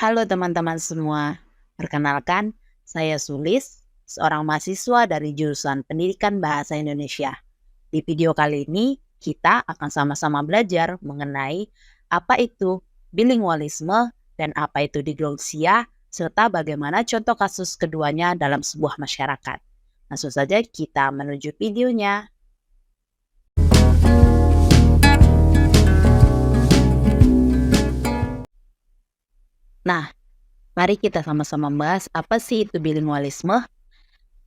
Halo teman-teman semua, perkenalkan saya Sulis, seorang mahasiswa dari jurusan Pendidikan Bahasa Indonesia. Di video kali ini kita akan sama-sama belajar mengenai apa itu bilingualisme dan apa itu diglossia, serta bagaimana contoh kasus keduanya dalam sebuah masyarakat. Langsung saja kita menuju videonya. Nah, mari kita sama-sama membahas apa sih itu bilingualisme.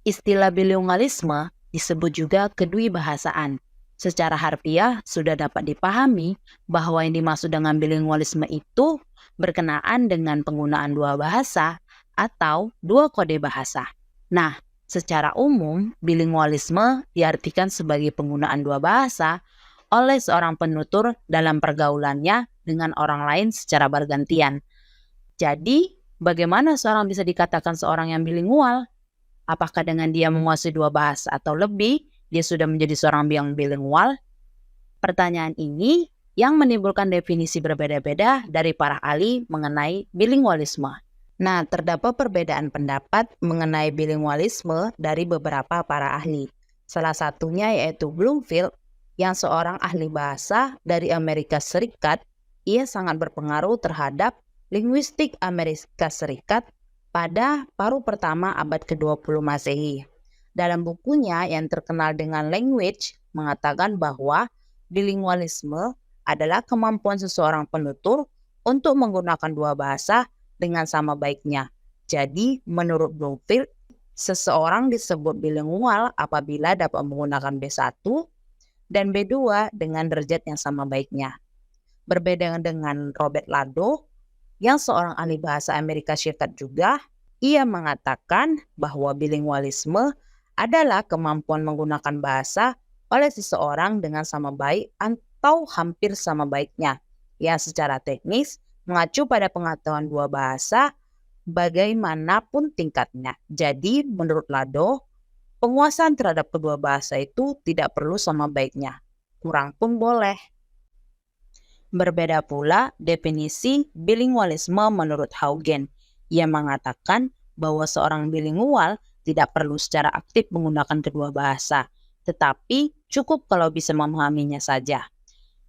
Istilah bilingualisme disebut juga kedwibahasaan. Secara harfiah sudah dapat dipahami bahwa yang dimaksud dengan bilingualisme itu berkenaan dengan penggunaan dua bahasa atau dua kode bahasa. Nah, secara umum bilingualisme diartikan sebagai penggunaan dua bahasa oleh seorang penutur dalam pergaulannya dengan orang lain secara bergantian. Jadi, bagaimana seorang bisa dikatakan seorang yang bilingual? Apakah dengan dia menguasai dua bahasa atau lebih, dia sudah menjadi seorang yang bilingual? Pertanyaan ini yang menimbulkan definisi berbeda-beda dari para ahli mengenai bilingualisme. Nah, terdapat perbedaan pendapat mengenai bilingualisme dari beberapa para ahli. Salah satunya yaitu Bloomfield, yang seorang ahli bahasa dari Amerika Serikat. Ia sangat berpengaruh terhadap linguistik Amerika Serikat pada paruh pertama abad ke-20 Masehi. Dalam bukunya yang terkenal dengan Language, mengatakan bahwa bilingualisme adalah kemampuan seseorang penutur untuk menggunakan dua bahasa dengan sama baiknya. Jadi, menurut Bloomfield, seseorang disebut bilingual apabila dapat menggunakan B1 dan B2 dengan derajat yang sama baiknya. Berbeda dengan Robert Lado, yang seorang ahli bahasa Amerika Serikat juga, ia mengatakan bahwa bilingualisme adalah kemampuan menggunakan bahasa oleh seseorang dengan sama baik atau hampir sama baiknya, yang secara teknis mengacu pada pengetahuan dua bahasa bagaimanapun tingkatnya. Jadi, menurut Lado, penguasaan terhadap kedua bahasa itu tidak perlu sama baiknya, kurang pun boleh. Berbeda pula definisi bilingualisme menurut Haugen. Ia mengatakan bahwa seorang bilingual tidak perlu secara aktif menggunakan kedua bahasa, tetapi cukup kalau bisa memahaminya saja.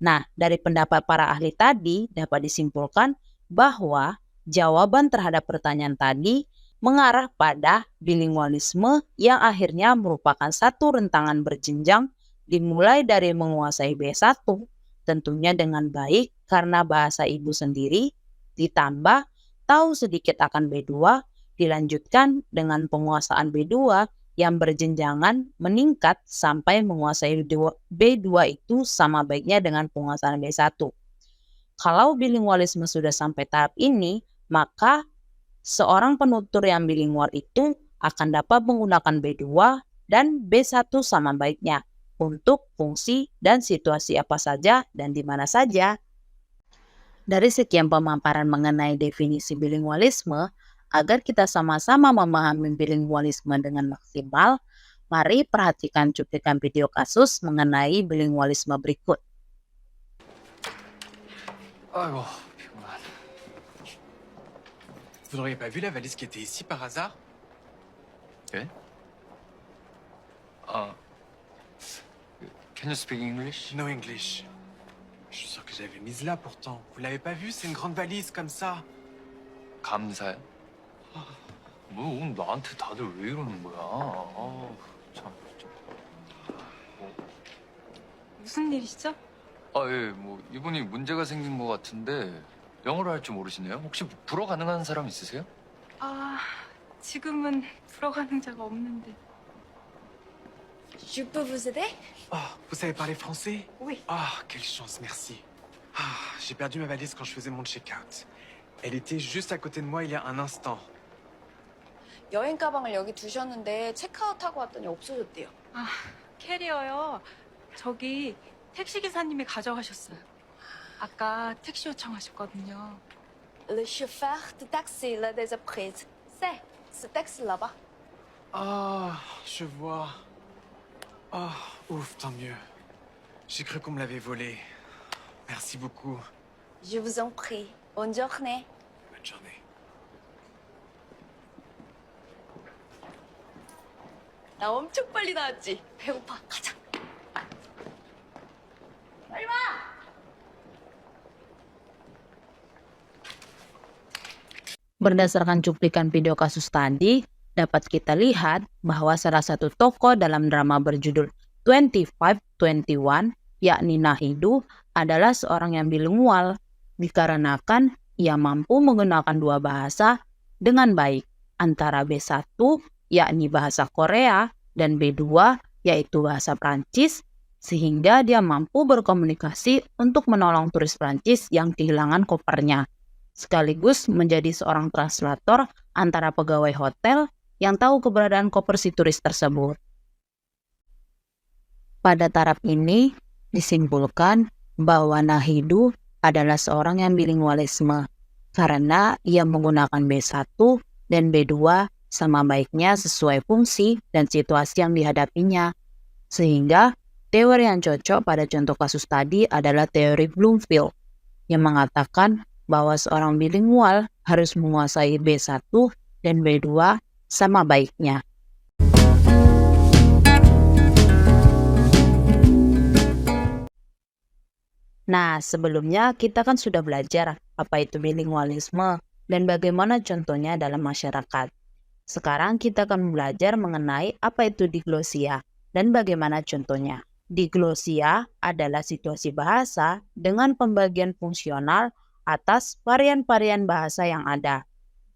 Nah, dari pendapat para ahli tadi dapat disimpulkan bahwa jawaban terhadap pertanyaan tadi mengarah pada bilingualisme yang akhirnya merupakan satu rentangan berjenjang dimulai dari menguasai B1, tentunya dengan baik karena bahasa ibu sendiri, ditambah tahu sedikit akan B2, dilanjutkan dengan penguasaan B2 yang berjenjangan meningkat sampai menguasai B2 itu sama baiknya dengan penguasaan B1. Kalau bilingualisme sudah sampai tahap ini, maka seorang penutur yang bilingual itu akan dapat menggunakan B2 dan B1 sama baiknya untuk fungsi dan situasi apa saja dan di mana saja. Dari sekian pemaparan mengenai definisi bilingualisme, agar kita sama-sama memahami bilingualisme dengan maksimal, mari perhatikan cuplikan video kasus mengenai bilingualisme berikut. Oh, pigeonne. Vous n'auriez pas vu la valise qui était ici par hasard? Okay. Can you speak English? No English. Je suis sûr que j'avais mise là pourtant. Vous l'avez pas vu? C'est une grande valise comme ça. 감사요? 뭐 나한테 다들 왜 이러는 거야? 참. 무슨 일이시죠? 예, 뭐 이분이 문제가 생긴 것 같은데 영어를 할 줄 모르시네요. 혹시 불어 가능한 사람 있으세요? 아, 지금은 불어 가능자가 없는데. Je peux vous aider? Vous savez parler français? Oui. Quelle chance, merci. J'ai perdu ma valise quand je faisais mon check-out. Elle était juste à côté de moi il y a un instant. 여행 가방을 여기 두셨는데 체크아웃하고 왔더니 없어졌대요. 아, 캐리어요. 저기 택시 기사님이 가져가셨어요. 아까 택시 요청하셨거든요. Le chauffeur de taxi l'a déjà prise. C'est ce taxi là-bas. Je vois. Ouf, tant mieux. J'ai cru qu'on me l'avait volé. Merci beaucoup. Je vous en prie. Bonne journée. Bonne journée. 나 엄청 빨리 나왔지? 배고파. 가자. 빨리 와! Berdasarkan cuplikan video kasus tadi, dapat kita lihat bahwa salah satu tokoh dalam drama berjudul 2521, yakni Nahidu, adalah seorang yang bilingual, dikarenakan ia mampu menggunakan dua bahasa dengan baik, antara B1, yakni bahasa Korea, dan B2, yaitu bahasa Prancis, sehingga dia mampu berkomunikasi untuk menolong turis Prancis yang kehilangan kopernya, sekaligus menjadi seorang translator antara pegawai hotel yang tahu keberadaan koper si turis tersebut. Pada taraf ini, disimpulkan bahwa Nahidu adalah seorang yang bilingualisme, karena ia menggunakan B1 dan B2 sama baiknya sesuai fungsi dan situasi yang dihadapinya. Sehingga, teori yang cocok pada contoh kasus tadi adalah teori Bloomfield, yang mengatakan bahwa seorang bilingual harus menguasai B1 dan B2 sama baiknya. Nah, sebelumnya kita kan sudah belajar apa itu bilingualisme dan bagaimana contohnya dalam masyarakat. Sekarang kita akan belajar mengenai apa itu diglosia dan bagaimana contohnya. Diglosia adalah situasi bahasa dengan pembagian fungsional atas varian-varian bahasa yang ada.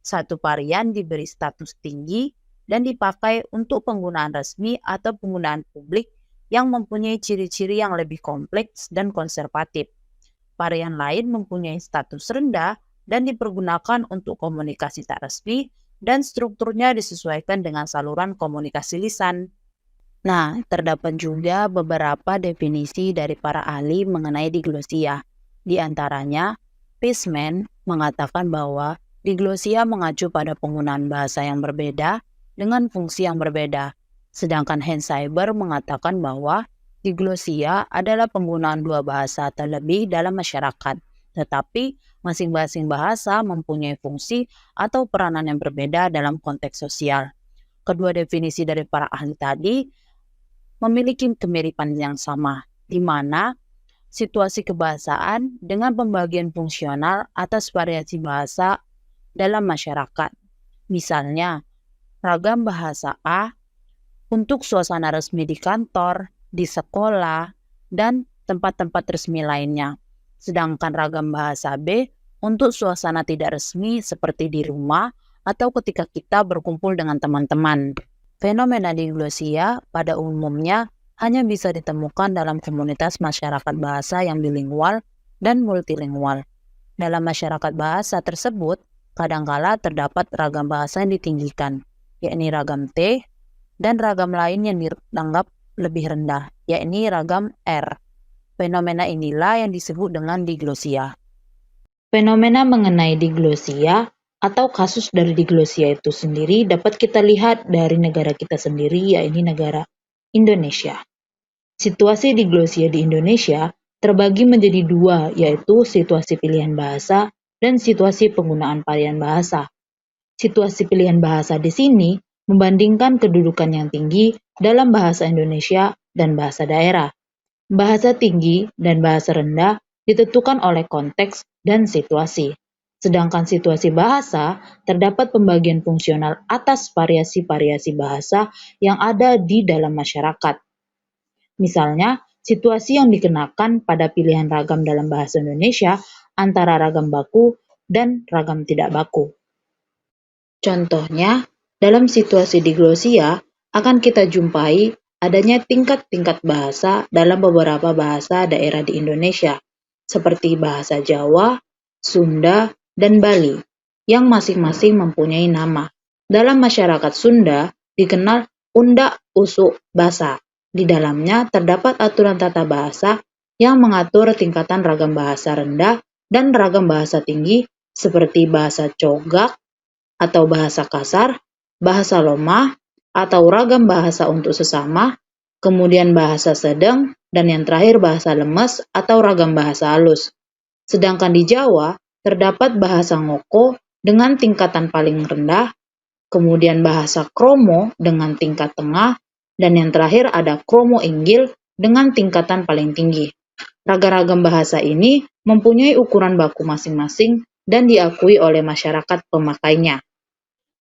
Satu varian diberi status tinggi dan dipakai untuk penggunaan resmi atau penggunaan publik yang mempunyai ciri-ciri yang lebih kompleks dan konservatif. Varian lain mempunyai status rendah dan dipergunakan untuk komunikasi tak resmi dan strukturnya disesuaikan dengan saluran komunikasi lisan. Nah, terdapat juga beberapa definisi dari para ahli mengenai diglosia. Di antaranya, Peaceman mengatakan bahwa diglosia mengacu pada penggunaan bahasa yang berbeda dengan fungsi yang berbeda. Sedangkan Hans Seiber mengatakan bahwa diglosia adalah penggunaan dua bahasa atau lebih dalam masyarakat, tetapi masing-masing bahasa mempunyai fungsi atau peranan yang berbeda dalam konteks sosial. Kedua definisi dari para ahli tadi memiliki kemiripan yang sama, di mana situasi kebahasaan dengan pembagian fungsional atas variasi bahasa dalam masyarakat. Misalnya, ragam bahasa A untuk suasana resmi di kantor, di sekolah, dan tempat-tempat resmi lainnya. Sedangkan ragam bahasa B untuk suasana tidak resmi seperti di rumah atau ketika kita berkumpul dengan teman-teman. Fenomena diglosia pada umumnya hanya bisa ditemukan dalam komunitas masyarakat bahasa yang bilingual dan multilingual. Dalam masyarakat bahasa tersebut, kadangkala terdapat ragam bahasa yang ditinggikan, yakni ragam T, dan ragam lain yang dianggap lebih rendah, yakni ragam R. Fenomena inilah yang disebut dengan diglosia. Fenomena mengenai diglosia atau kasus dari diglosia itu sendiri dapat kita lihat dari negara kita sendiri, yakni negara Indonesia. Situasi diglosia di Indonesia terbagi menjadi dua, yaitu situasi pilihan bahasa dan situasi penggunaan varian bahasa. Situasi pilihan bahasa di sini membandingkan kedudukan yang tinggi dalam bahasa Indonesia dan bahasa daerah. Bahasa tinggi dan bahasa rendah ditentukan oleh konteks dan situasi. Sedangkan situasi bahasa terdapat pembagian fungsional atas variasi-variasi bahasa yang ada di dalam masyarakat. Misalnya, situasi yang dikenakan pada pilihan ragam dalam bahasa Indonesia antara ragam baku dan ragam tidak baku. Contohnya, dalam situasi diglosia akan kita jumpai adanya tingkat-tingkat bahasa dalam beberapa bahasa daerah di Indonesia, seperti bahasa Jawa, Sunda, dan Bali, yang masing-masing mempunyai nama. Dalam masyarakat Sunda dikenal Unda Usuk Basa. Di dalamnya terdapat aturan tata bahasa yang mengatur tingkatan ragam bahasa rendah dan ragam bahasa tinggi seperti bahasa cogak atau bahasa kasar, bahasa lomah atau ragam bahasa untuk sesama, kemudian bahasa sedang, dan yang terakhir bahasa lemes atau ragam bahasa halus. Sedangkan di Jawa terdapat bahasa ngoko dengan tingkatan paling rendah, kemudian bahasa kromo dengan tingkat tengah, Dan yang terakhir ada kromo-inggil dengan tingkatan paling tinggi. Ragam-ragam bahasa ini mempunyai ukuran baku masing-masing dan diakui oleh masyarakat pemakainya.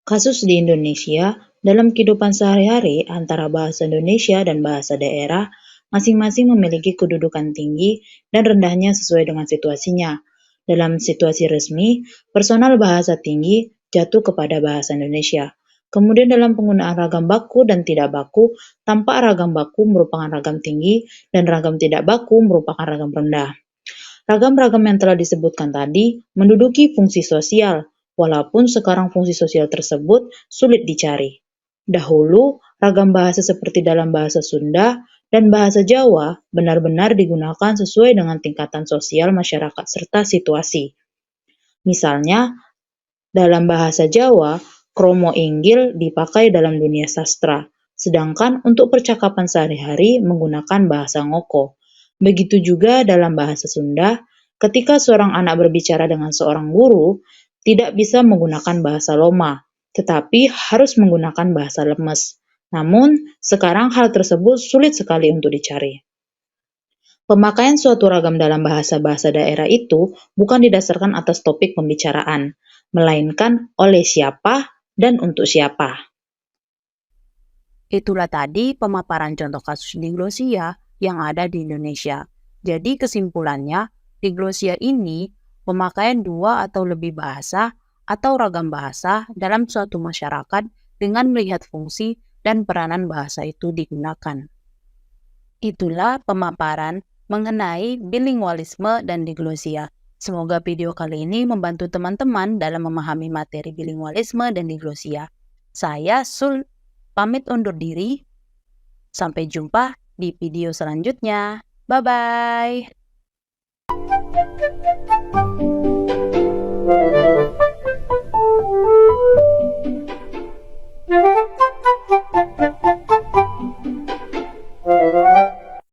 Kasus di Indonesia, dalam kehidupan sehari-hari antara bahasa Indonesia dan bahasa daerah, masing-masing memiliki kedudukan tinggi dan rendahnya sesuai dengan situasinya. Dalam situasi resmi, personal bahasa tinggi jatuh kepada bahasa Indonesia. Kemudian dalam penggunaan ragam baku dan tidak baku, tampak ragam baku merupakan ragam tinggi dan ragam tidak baku merupakan ragam rendah. Ragam-ragam yang telah disebutkan tadi menduduki fungsi sosial, walaupun sekarang fungsi sosial tersebut sulit dicari. Dahulu, ragam bahasa seperti dalam bahasa Sunda dan bahasa Jawa benar-benar digunakan sesuai dengan tingkatan sosial masyarakat serta situasi. Misalnya, dalam bahasa Jawa, kromo-inggil dipakai dalam dunia sastra, sedangkan untuk percakapan sehari-hari menggunakan bahasa ngoko. Begitu juga dalam bahasa Sunda, ketika seorang anak berbicara dengan seorang guru, tidak bisa menggunakan bahasa Loma, tetapi harus menggunakan bahasa lemes. Namun, sekarang hal tersebut sulit sekali untuk dicari. Pemakaian suatu ragam dalam bahasa-bahasa daerah itu bukan didasarkan atas topik pembicaraan, melainkan oleh siapa dan untuk siapa. Itulah tadi pemaparan contoh kasus diglosia yang ada di Indonesia. Jadi kesimpulannya, diglosia ini pemakaian dua atau lebih bahasa atau ragam bahasa dalam suatu masyarakat dengan melihat fungsi dan peranan bahasa itu digunakan. Itulah pemaparan mengenai bilingualisme dan diglosia. Semoga video kali ini membantu teman-teman dalam memahami materi bilingualisme dan diglosia. Saya Sul pamit undur diri. Sampai jumpa di video selanjutnya. Bye-bye.